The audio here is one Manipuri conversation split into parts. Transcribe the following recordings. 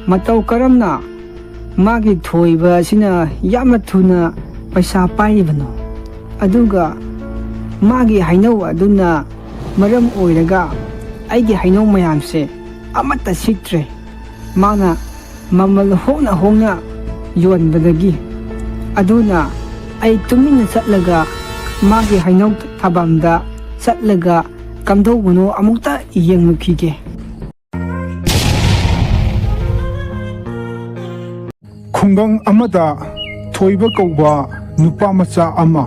matau karamna magi thoiba asina yamna thuna paisa paibano aduga magi Heinou aduna maram oiraga aigi Heinou mayamse amata sitre mana mamal hona yonbadagi aduna ay tumina satlaga magi Heinou thabamda satlaga kamdauguno amukta yengmukige khungang amada thoiba kauba nupa macha ama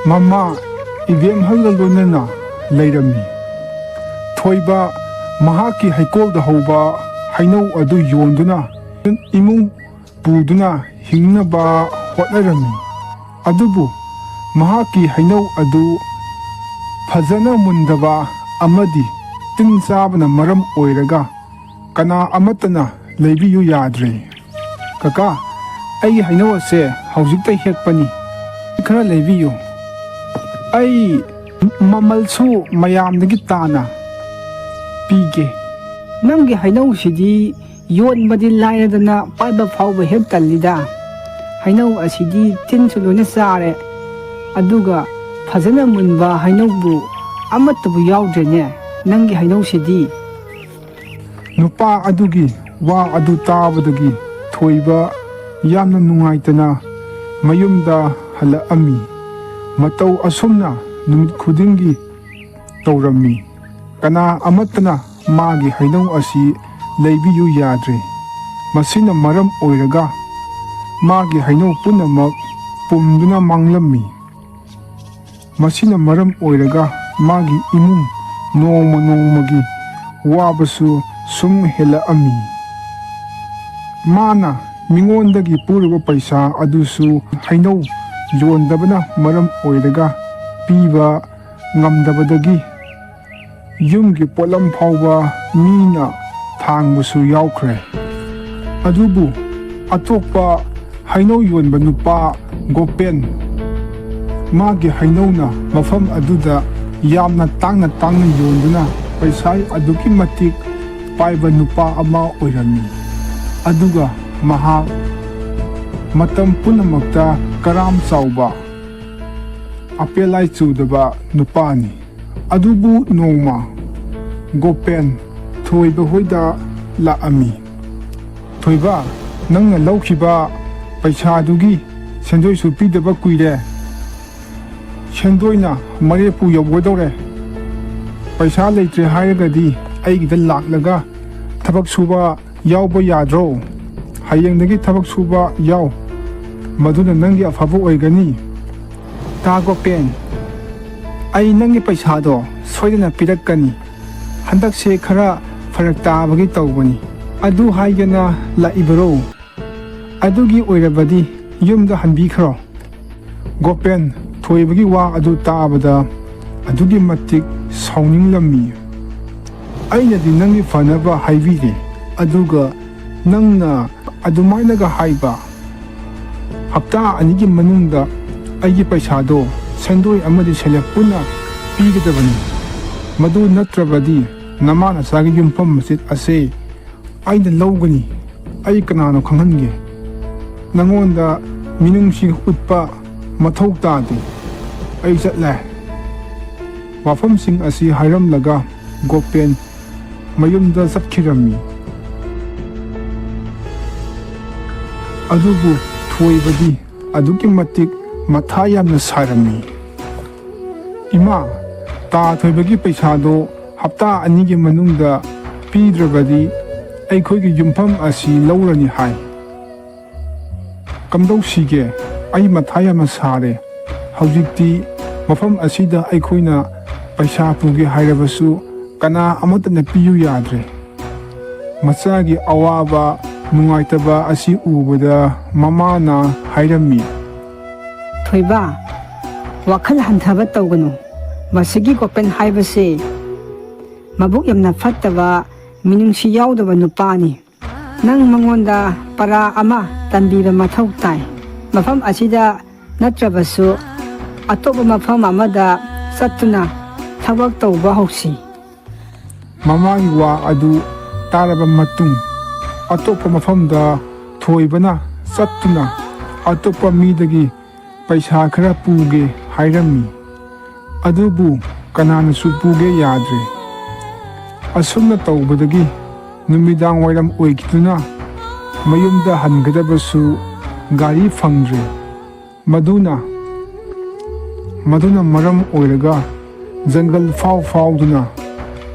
mama ibem hallalonana leirami thoiba mahaki haikolda hoba Heinou adu yonduna imung puduna hingnaba hotlarami adubu mahaki Heinou adu fazana mundaba amadi tin sabana maram oiraga kana amatana leibiyu yadre kaka ai Heinou ase haujikta hekpani khara leibiyu ai mamalsu mayamdagi tana pige namgi Heinou sidi yonbadi lainadana paiba fauba hek tallida Heinou asidi tinsu loina sare aduga fazana munba Heinou bu amatabu yaudrene nangi Heinou sidi nupa adugi wa adu tabadagi thoiba yamna nungaitana mayumda halami matau asumna numit khudingi tawrami kana amatana magi Heinou asi leibiyu yadre masina maram oiraga magi Heinou punamak pumduna manglami masina maram oiraga magi imung nongmagi wabasu sum helaami mana mingondagi puraba paisa adusu Heinou yondabana maram oiraga piba ngamdabadagi yumgi polam phauba mina thangbusu yaukre adubu atokpa Heinou yonba nupa gopen magi Heinouna mafam aduda yamna tangna yonduna paisa aduki matik paiba nupa ama oirami aduga mahak matam punamakta karam sauba apelai chudaba nupani adubu nongma gopen thoiba hoida laami thoiba nangna laukiba paisa adugi sendoi su pidaba kuire sendoina marepu yobodore paisa leitre hairagadi aigida laklaga thabak suba yauba yadro hayengdagi thabak suba yau maduna nangi afaba oigani tago pen ai nangi paisado soidana pirakkani handakse khara farak tabagi tawbani adu haigana laibaro adugi oirabadi yumda hanbikhro gopen thoibagi wa adu tabada adugi matik sauninglammi ainadi nangi fanaba haibire aduga nangna adumainaga haiba hapta anigi manungda aigi paisado sendoi amadi selepuna pigadabani madu natrabadi namana sagi yumpam masit ase aina lawgani ai kanano khanghange nangonda minungsi utpa mathau tade ai chatle wafamsing asi hairamlaga gopen mayumda satkirami adubu thoibadi aduki matik matha yamna sarami ima ta thoibagi paisado hapta anigi manungda pidrabadi aikhoigi yumpham asi lawrani hai kamdau sige ai matha yamna sare haujikti mafam asida aikhoina paisa pugi hairabasu kana amatana piyu yadre machagi awaba nungaitaba asi ubada mamana hairami thoiba wakhal hanthaba tawganu masigi gopen haibase mabuk yamna fattaba minungsi yaudaba nupani nang mangonda para ama tanbiba mathau tai mafam asida natrabasu atoba mafam amada satuna thawak tawba hausi mamagi wa adu taraba matung ꯑꯇꯣꯞꯄ ꯃꯐꯝꯗ ꯊꯣꯏꯕꯅ ꯆꯠꯇꯨꯅ ꯑꯇꯣꯞꯄ ꯃꯤꯗꯒꯤ ꯄꯩꯁꯥ ꯈꯔ ꯄꯨꯒꯦ ꯍꯥꯏꯔꯝꯃꯤ꯫ ꯑꯗꯨꯕꯨ ꯀꯅꯥꯅꯁꯨ ꯄꯨꯒꯦ ꯌꯥꯗ꯭ꯔꯦ꯫ ꯑꯁꯨꯝꯅ ꯇꯧꯕꯗꯒꯤ ꯅꯨꯃꯤꯗꯥꯡ ꯋꯥꯏꯔꯝ ꯑꯣꯏꯈꯤꯗꯨꯅ ꯃꯌꯨꯝꯗ ꯍꯟꯒꯗꯕꯁꯨ ꯒꯥꯔꯤ ꯐꯪꯗ꯭ꯔꯦ꯫ ꯃꯗꯨꯅ ꯃꯔꯝ ꯑꯣꯏꯔꯒ ꯖꯪꯒꯜ ꯐꯥꯎꯗꯨꯅ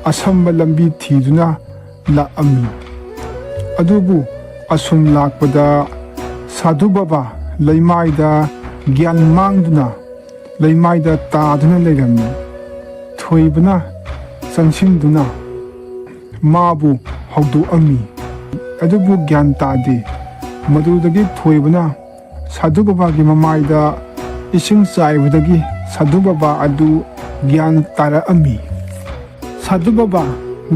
ꯑꯁꯝꯕ ꯂꯝꯕꯤ ꯊꯤꯗꯨꯅ ꯂꯥꯛꯑꯝꯃꯤ꯫ ꯑꯗꯨꯕꯨ ꯑꯁꯨꯝ ꯂꯥꯛꯄꯗ ꯁꯥꯙꯨ ꯕꯥꯕꯥ ꯂꯩꯃꯥꯏꯗ ꯒ꯭ꯌꯥꯟ ꯃꯥꯡꯗꯨꯅ ꯂꯩꯃꯥꯏꯗ ꯇꯥꯗꯨꯅ ꯂꯩꯔꯝꯃꯤ꯫ ꯊꯣꯏꯕꯅ ꯆꯪꯁꯤꯟꯗꯨꯅ ꯃꯥꯕꯨ ꯍꯧꯗꯣꯛꯑꯝꯃꯤ꯫ ꯑꯗꯨꯕꯨ ꯒ꯭ꯌꯥꯟ ꯇꯥꯗꯦ꯫ ꯃꯗꯨꯗꯒꯤ ꯊꯣꯏꯕꯅ ꯁꯥꯙꯨ ꯕꯥꯕꯥꯒꯤ ꯃꯃꯥꯏꯗ ꯏꯁꯤꯡ ꯆꯥꯏꯕꯗꯒꯤ ꯁꯥꯙꯨ ꯕꯥꯕꯥ ꯑꯗꯨ ꯒ꯭ꯌꯥꯟ ꯇꯥꯔꯛꯑꯝꯃꯤ꯫ ꯁꯥꯙꯨ ꯕꯥꯕꯥ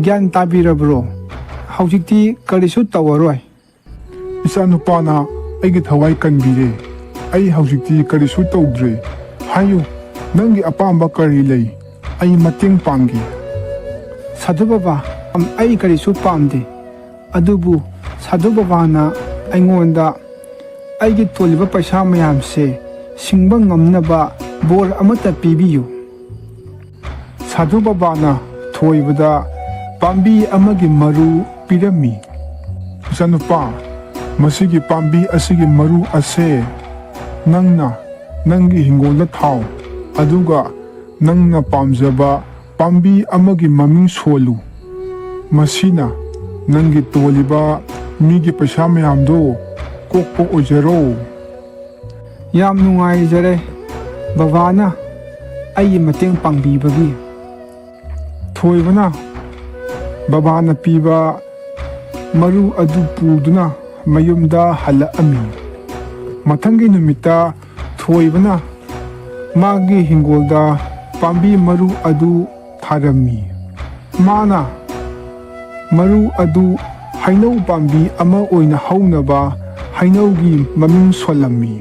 ꯒ꯭ꯌꯥꯟ ꯇꯥꯕꯤꯔꯕ꯭ꯔꯣ? ꯍꯧꯖꯤꯛꯇꯤ ꯀꯔꯤꯁꯨ ꯇꯧꯔꯔꯣꯏ꯫ ꯏꯆꯥꯅꯨꯄꯥꯅ ꯑꯩꯒꯤ ꯊꯋꯥꯏ ꯀꯟꯕꯤꯔꯦ꯫ ꯑꯩ ꯍꯧꯖꯤꯛꯇꯤ ꯀꯔꯤꯁꯨ ꯇꯧꯗ꯭ꯔꯦ꯫ ꯍꯥꯏꯌꯨ, ꯅꯪꯒꯤ ꯑꯄꯥꯝꯕ ꯀꯔꯤ ꯂꯩ? ꯑꯩ ꯃꯇꯦꯡ ꯄꯥꯡꯒꯦ꯫ ꯁꯥꯙꯨ ꯕꯥꯕꯥ, ꯑꯩ ꯀꯔꯤꯁꯨ ꯄꯥꯝꯗꯦ꯫ ꯑꯗꯨꯕꯨ ꯁꯥꯙꯨ ꯕꯥꯕꯥꯅ ꯑꯩꯉꯣꯟꯗ ꯑꯩꯒꯤ ꯇꯣꯜꯂꯤꯕ ꯄꯩꯁꯥ ꯃꯌꯥꯝꯁꯦ ꯁꯤꯡꯕ ꯉꯝꯅꯕ ꯕꯣꯔ ꯑꯃꯠꯇ ꯄꯤꯕꯤꯌꯨ꯫ ꯁꯥꯙꯨ ꯕꯥꯕꯥꯅ ꯊꯣꯏꯕꯗ ꯄꯥꯝꯕꯤ ꯑꯃꯒꯤ ꯃꯔꯨ ꯄꯤꯔꯝꯃꯤ꯫ ꯏꯆꯥꯅꯨꯄꯥ, ꯃꯁꯤꯒꯤ ꯄꯥꯝꯕꯤ ꯑꯁꯤꯒꯤ ꯃꯔꯨ ꯑꯁꯦ ꯅꯪꯅ ꯅꯪꯒꯤ ꯍꯤꯡꯒꯣꯜꯗ ꯊꯥꯎ, ꯑꯗꯨꯒ ꯅꯪꯅ ꯄꯥꯝꯖꯕ ꯄꯥꯝꯕꯤ ꯑꯃꯒꯤ ꯃꯃꯤꯡ ꯁꯣꯜꯂꯨ꯫ ꯃꯁꯤꯅ ꯅꯪꯒꯤ ꯇꯣꯜꯂꯤꯕ ꯃꯤꯒꯤ ꯄꯩꯁా ꯃꯌꯥꯝꯗꯣ ꯀꯣꯛꯄ ꯑꯣꯏꯖꯔꯣ꯫ ꯌꯥꯝ ꯅꯨꯡꯉꯥꯏꯖꯔꯦ ꯕꯕꯥꯅ ꯑꯩꯒꯤ ꯃꯇꯦꯡ ꯄꯥꯡꯕꯤꯕꯒꯤ꯫ ꯊꯣꯏꯕꯅ ꯕꯕꯥꯅ ꯄꯤꯕ ꯃꯔꯨ ꯑꯗꯨ ꯄꯨꯗꯨꯅ ꯃꯌꯨꯝꯗ ꯍꯜꯂꯛꯑꯝꯃꯤ꯫ ꯃꯊꯪꯒꯤ ꯅꯨꯃꯤꯠꯇ ꯊꯣꯏꯕꯅ ꯃꯥꯒꯤ ꯍꯤꯡꯒꯣꯜꯗ ꯄꯥꯝꯕꯤ ꯃꯔꯨ ꯑꯗꯨ ꯊꯥꯔꯝꯃꯤ꯫ ꯃꯥꯅ ꯃꯔꯨ ꯑꯗꯨ ꯍꯩꯅꯧ ꯄꯥꯝꯕꯤ ꯑꯃ ꯑꯣꯏꯅ ꯍꯧꯅꯕ ꯍꯩꯅꯧꯒꯤ ꯃꯃꯤꯡ ꯁꯣꯜꯂꯝꯃꯤ꯫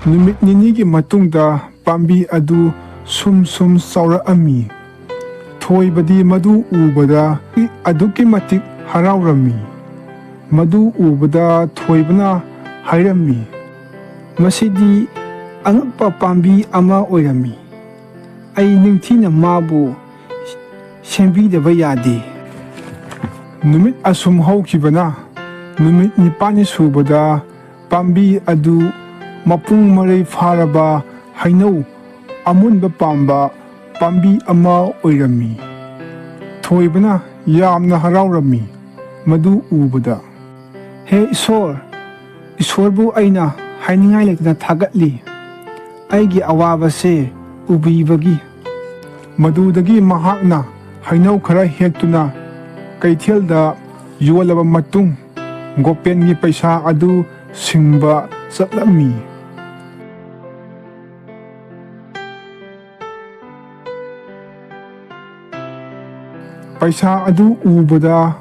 ꯅꯨꯃꯤꯠ ꯅꯤꯅꯤꯒꯤ ꯃꯇꯨꯡꯗ ꯄꯥꯝꯕꯤ ꯑꯗꯨ ꯁꯨꯝ ꯆꯥꯎꯔꯛꯑꯝꯃꯤ꯫ ꯊꯣꯏꯕꯗꯤ ꯃꯗꯨ ꯎꯕꯗ ꯑꯗꯨꯛꯀꯤ ꯃꯇꯤꯛ ꯍꯔꯥꯎꯔꯝꯃꯤ꯫ ꯃꯗු ꯎꯕꯗ ꯊꯣꯏꯕꯅ ꯍꯥꯏꯔꯝꯃꯤ, ꯃꯁꯤꯗꯤ ꯑꯉꯛꯄ ꯄꯥꯝꯕꯤ ꯑꯃ ꯑꯣꯏꯔꯝꯃꯤ꯫ ꯑꯩ ꯅꯤꯡꯊꯤꯅ ꯃꯥꯕꯨ ꯁꯦꯝꯕꯤꯗꯕ ꯌꯥꯗꯦ꯫ ꯅꯨꯃꯤꯠ ꯑꯁꯨꯝ ꯍꯧꯈꯤꯕꯅ ꯅꯨꯃꯤꯠ 9ꯅꯤ ꯁꯨꯕꯗ ꯄꯥꯝꯕꯤ ꯑꯗꯨ ꯃꯄꯨꯡ ꯃꯔꯩ ꯐꯥꯔꯕ ꯍꯩꯅꯧ ꯑꯃꯨꯟꯕ ꯄꯥꯝꯕ ꯄꯥꯝꯕꯤ ꯑꯃ ꯑꯣꯏꯔꯝꯃꯤ꯫ ꯊꯣꯏꯕꯅ ꯌꯥꯝꯅ ꯍꯔꯥꯎꯔꯝꯃꯤ ꯃꯗꯨ ꯎꯕꯗ꯫ ꯍꯦ ꯏꯁꯣꯔ, ꯏꯁꯣꯔꯕꯨ ꯑꯩꯅ ꯍꯥꯏꯅꯤꯡꯉꯥꯏ ꯂꯩꯇꯅ ꯊꯥꯒꯠꯂꯤ ꯑꯩꯒꯤ ꯑꯋꯥꯕꯁꯦ ꯎꯕꯤꯕꯒꯤ꯫ ꯃꯗꯨꯗꯒꯤ ꯃꯍꯥꯛꯅ ꯍꯩꯅꯧ ꯈꯔ ꯍꯦꯛꯇꯨꯅ ꯀꯩꯊꯦꯜꯗ ꯌꯣꯜꯂꯕ ꯃꯇꯨꯡ ꯒꯣꯄꯦꯟꯒꯤ ꯄꯩꯁꯥ ꯑꯗꯨ ꯁꯤꯡꯕ ꯆꯠꯂꯝꯃꯤ꯫ ꯄꯩꯁꯥ ꯑꯗꯨ ꯎꯕꯗ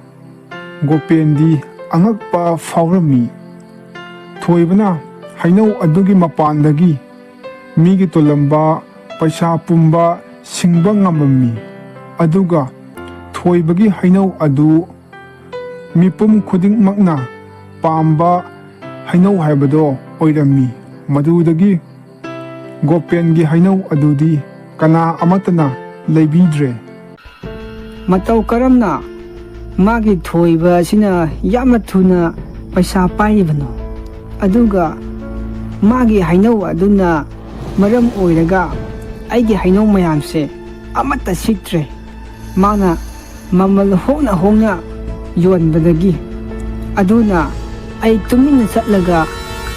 ꯒꯣꯄꯦꯟꯗꯤ ꯑꯉꯛꯄ ꯐꯥꯎꯔꯝꯃꯤ꯫ ꯊꯣꯏꯕꯅ ꯍꯩꯅꯧ ꯑꯗꯨꯒꯤ ꯃꯄꯥꯟꯗꯒꯤ ꯃꯤꯒꯤ ꯇꯣꯜꯂꯝꯕ ꯄꯩꯁా ꯄꯨꯝꯕ ꯁꯤꯡꯕ ꯉꯝꯃꯝꯃꯤ꯫ ꯑꯗꯨꯒ ꯊꯣꯏꯕꯒꯤ ꯍꯩꯅꯧ ꯑꯗꯨ ꯃꯤꯄꯨꯝ ꯈꯨꯗꯤꯡꯃꯛꯅ ꯄꯥꯝꯕ ꯍꯩꯅꯧ ꯍꯥꯏꯕꯗꯣ ꯑꯣꯏꯔꯝꯃꯤ꯫ ꯃꯗꯨꯗꯒꯤ ꯒꯣꯄꯦꯟꯒꯤ ꯍꯩꯅꯧ ꯑꯗꯨꯗꯤ ꯀꯅꯥ ꯑꯃꯠꯇꯅ ꯂꯩꯕꯤꯗ꯭ꯔꯦ꯫ ꯃꯇꯧ ꯀꯔꯝꯅ ꯃꯥꯒꯤ ꯊꯣꯏꯕ ꯑꯁꯤꯅ ꯌꯥꯝꯅ ꯊꯨꯅ ꯄꯩꯁా ꯄꯥꯏꯔꯤꯕꯅꯣ? ꯑꯗꯨꯒ ꯃꯥꯒꯤ ꯍꯩꯅꯧ ꯑꯗꯨꯅ ꯃꯔꯝ ꯑꯣꯏꯔꯒ ꯑꯩꯒꯤ ꯍꯩꯅꯧ ꯃꯌꯥꯝꯁꯦ ꯑꯃꯠꯇ ꯁꯤꯠꯇ꯭ꯔꯦ꯫ ꯃꯥꯅ ꯃꯃꯜ ꯍꯣꯡꯅ ꯌꯣꯟꯕꯗꯒꯤ꯫ ꯑꯗꯨꯅ ꯑꯩ ꯇꯨꯃꯤꯟꯅ ꯆꯠꯂꯒ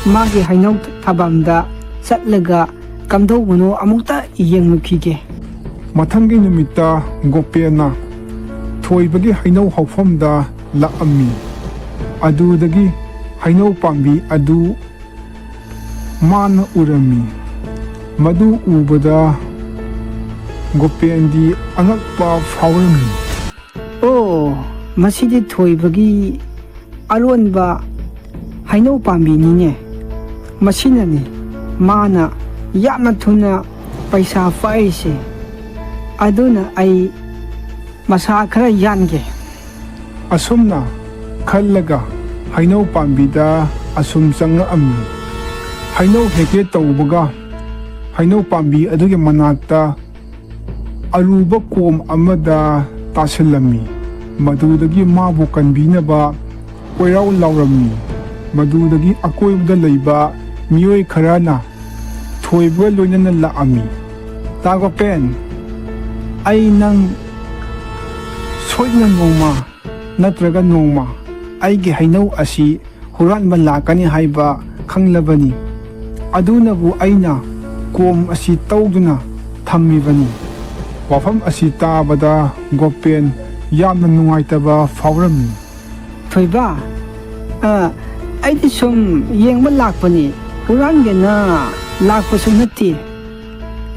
ꯃꯥꯒꯤ ꯍꯩꯅꯧ ꯊꯥꯐꯝꯗ ꯆꯠꯂꯒ ꯀꯝꯗꯧꯕꯅꯣ ꯑꯃꯨꯛꯇ ꯌꯦꯡꯂꯨꯈꯤꯒꯦ꯫ ꯃꯊꯪꯒꯤ ꯅꯨꯃꯤꯠꯇ ꯒꯣꯄꯦꯟꯅ ꯊꯣꯏꯕꯒꯤ ꯍꯩꯅꯧ ꯍꯧꯐꯝꯗ ꯂꯥꯛꯑꯝꯃꯤ꯫ ꯑꯗꯨꯗꯒꯤ ꯍꯩꯅꯧ ꯄꯥꯝꯕꯤ ꯑꯗꯨ ꯃꯥꯅ ꯎꯔꯝꯃꯤ꯫ ꯃꯗꯨ ꯎꯕꯗ ꯒꯣꯄꯦꯟꯗꯤ ꯑꯉꯛꯄ ꯐꯥꯎꯔꯝꯃꯤ꯫ ꯑꯣ, ꯃꯁꯤꯗꯤ ꯊꯣꯏꯕꯒꯤ ꯑꯔꯣꯟꯕ ꯍꯩꯅꯧ ꯄꯥꯝꯕꯤꯅꯤꯅꯦ꯫ ꯃꯁꯤꯅꯅꯤ ꯃꯥꯅ ꯌꯥꯝꯅ ꯊꯨꯅ ꯄꯩꯁꯥ ꯄꯥꯏꯔꯤꯁꯦ꯫ ꯑꯗꯨꯅ ꯑꯩ ꯃꯁꯥ ꯈꯔ ꯌꯥꯟꯒꯦ꯫ ꯑꯁꯨꯝꯅ ꯈꯜꯂꯒ ꯍꯩꯅꯧ ꯄꯥꯝꯕꯤꯗ ꯑꯁꯨꯝ ꯆꯪꯉꯛꯑꯝꯃꯤ꯫ ꯍꯩꯅꯧ ꯍꯦꯛꯀꯦ ꯇꯧꯕꯒ ꯍꯩꯅꯧ ꯄꯥꯝꯕꯤ ꯑꯗꯨꯒꯤ ꯃꯅꯥꯛꯇ ꯑꯔꯨꯕ ꯀꯣꯝ ꯑꯃꯗ ꯇꯥꯁꯤꯜꯂꯝꯃꯤ꯫ ꯃꯗꯨꯗꯒꯤ ꯃꯥꯕꯨ ꯀꯟꯕꯤꯅꯕ ꯀꯣꯏꯔꯥꯎ ꯂꯥꯎꯔꯝꯃꯤ꯫ ꯃꯗꯨꯗꯒꯤ ꯑꯀꯣꯏꯕꯗ ꯂꯩꯕ ꯃꯤꯑꯣꯏ ꯈꯔꯅ ꯊꯣꯏꯕꯒ ꯂꯣꯏꯅꯅ ꯂꯥꯛꯑꯝꯃꯤ꯫ ꯒꯣꯄꯦꯟ, ꯑꯩ ꯅꯪ ꯁꯣꯏꯗꯅ ꯅꯣꯡꯃ ꯅꯠꯇ꯭ꯔꯒ ꯅꯣꯡꯃ ꯑꯩꯒꯤ ꯍꯩꯅꯧ ꯑꯁꯤ ꯍꯨꯔꯥꯟꯕ ꯂꯥꯛꯀꯅꯤ ꯍꯥꯏꯕ ꯈꯪꯂꯕꯅꯤ꯫ ꯑꯗꯨꯅꯕꯨ ꯑꯩꯅ ꯀꯣꯝ ꯑꯁꯤ ꯇꯧꯗꯨꯅ ꯊꯝꯃꯤꯕꯅꯤ꯫ ꯋꯥꯐꯝ ꯑꯁꯤ ꯇꯥꯕꯗ ꯒꯣꯄꯦꯟ ꯌꯥꯝꯅ ꯅꯨꯡꯉꯥꯏꯇꯕ ꯐꯥꯎꯔꯝꯃꯤ꯫ ꯊꯣꯏꯕ, ꯑꯩꯗꯤ ꯁꯨꯝ ꯌꯦꯡꯕ ꯂꯥꯛꯄꯅꯤ, ꯍꯨꯔꯥꯟꯒꯦꯅ ꯂꯥꯛꯄꯁꯨ ꯅꯠꯇꯦ꯫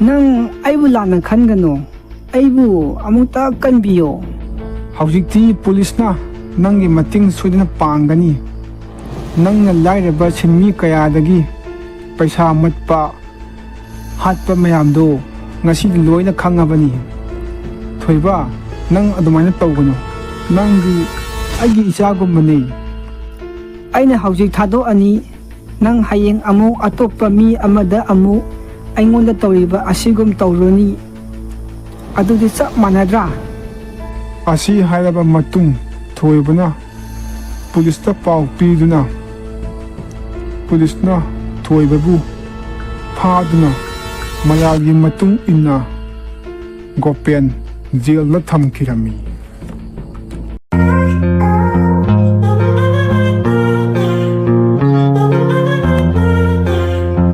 ꯅꯪ ꯑꯩꯕꯨ ꯂꯥꯟꯅ ꯈꯟꯒꯅꯨ, ꯑꯩꯕꯨ ꯑꯃꯨꯛꯇ ꯀꯟꯕꯤꯌꯣ꯫ ꯍꯧꯖꯤꯛꯇꯤ ꯄꯨꯂꯤꯁꯅ ꯅꯪꯒꯤ ꯃꯇꯦꯡ ꯁꯣꯏꯗꯅ ꯄꯥꯡꯒꯅꯤ꯫ ꯅꯪꯅ ꯂꯥꯏꯔꯕ ꯁꯤꯟꯃꯤ ꯀꯌꯥꯗꯒꯤ ꯄꯩꯁꯥ ꯃꯠꯄ ꯍꯥꯠꯄ ꯃꯌꯥꯝꯗꯣ ꯉꯁꯤꯗꯤ ꯂꯣꯏꯅ ꯈꯪꯉꯕꯅꯤ꯫ ꯊꯣꯏꯕ, ꯅꯪ ꯑꯗꯨꯃꯥꯏꯅ ꯇꯧꯒꯅꯨ, ꯅꯪꯗꯤ ꯑꯩꯒꯤ ꯏꯆꯥꯒꯨꯝꯕꯅꯤ꯫ ꯑꯩꯅ ꯍꯧꯖꯤꯛ ꯊꯥꯗꯣꯛꯑꯅꯤ, ꯅꯪ ꯍꯌꯦꯡ ꯑꯃꯨꯛ ꯑꯇꯣꯞꯄ ꯃꯤ ꯑꯃꯗ ꯑꯃꯨꯛ ꯑꯩꯉꯣꯟꯗ ꯇꯧꯔꯤꯕ ꯑꯁꯤꯒꯨꯝ ꯇꯧꯔꯨꯅꯤ, ꯑꯗꯨꯗꯤ ꯆꯞ ꯃꯥꯟꯅꯗ꯭ꯔꯥ? ꯑꯁꯤ ꯍꯥꯏꯔꯕ ꯃꯇꯨꯡ ꯊꯣꯏꯕꯅ ꯄꯨꯂꯤꯁꯇ ꯄꯥꯎ ꯄꯤꯗꯨꯅ ꯄꯨꯂꯤꯁꯅ ꯊꯣꯏꯕꯕꯨ ꯐꯥꯗꯨꯅ ꯃꯌꯥꯝꯒꯤ ꯃꯇꯨꯡ ꯏꯟꯅ ꯒꯣꯄꯦꯟ ꯖꯦꯜꯗ ꯊꯝꯈꯤꯔꯝꯃꯤ꯫